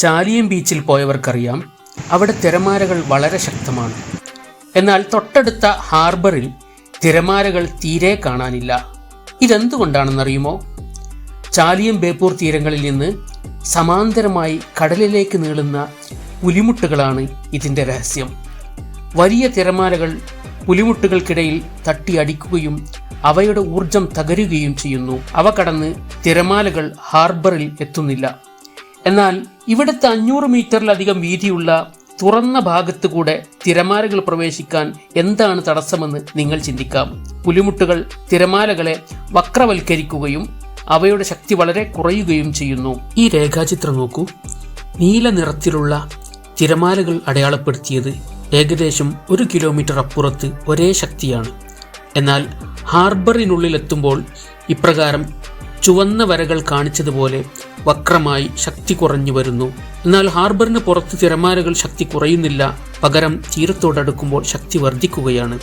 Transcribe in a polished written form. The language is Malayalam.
ചാലിയം ബീച്ചിൽ പോയവർക്കറിയാം, അവിടെ തിരമാലകൾ വളരെ ശക്തമാണ്. എന്നാൽ തൊട്ടടുത്ത ഹാർബറിൽ തിരമാലകൾ തീരെ കാണാനില്ല. ഇതെന്തുകൊണ്ടാണെന്നറിയുമോ? ചാലിയം ബേപ്പൂർ തീരങ്ങളിൽ നിന്ന് സമാന്തരമായി കടലിലേക്ക് നീളുന്ന പുലിമുട്ടുകളാണ് ഇതിൻ്റെ രഹസ്യം. വലിയ തിരമാലകൾ പുലിമുട്ടുകൾക്കിടയിൽ തട്ടിയടിക്കുകയും അവയുടെ ഊർജം തകരുകയും ചെയ്യുന്നു. അവ കടന്ന് തിരമാലകൾ ഹാർബറിൽ എത്തുന്നില്ല. എന്നാൽ ഇവിടുത്തെ 500 മീറ്ററിലധികം വീതിയുള്ള തുറന്ന ഭാഗത്ത് കൂടെ തിരമാലകൾ പ്രവേശിക്കാൻ എന്താണ് തടസ്സമെന്ന് നിങ്ങൾ ചിന്തിക്കാം. പുലിമുട്ടുകൾ തിരമാലകളെ വക്രവൽക്കരിക്കുകയും അവയുടെ ശക്തി വളരെ കുറയുകയും ചെയ്യുന്നു. ഈ രേഖാചിത്രം നോക്കൂ. നീല നിറത്തിലുള്ള തിരമാലകൾ അടയാളപ്പെടുത്തിയത് ഏകദേശം 1 കിലോമീറ്റർ അപ്പുറത്ത് ഒരേ ശക്തിയാണ്. എന്നാൽ ഹാർബറിനുള്ളിലെത്തുമ്പോൾ ഇപ്രകാരം ചുവന്ന വരകൾ കാണിച്ചതുപോലെ വക്രമായി ശക്തി കുറഞ്ഞു വരുന്നു. എന്നാൽ ഹാർബറിന് പുറത്ത് തിരമാലകൾ ശക്തി കുറയുന്നില്ല, പകരം തീരത്തോടടുക്കുമ്പോൾ ശക്തി വർദ്ധിക്കുകയാണ്.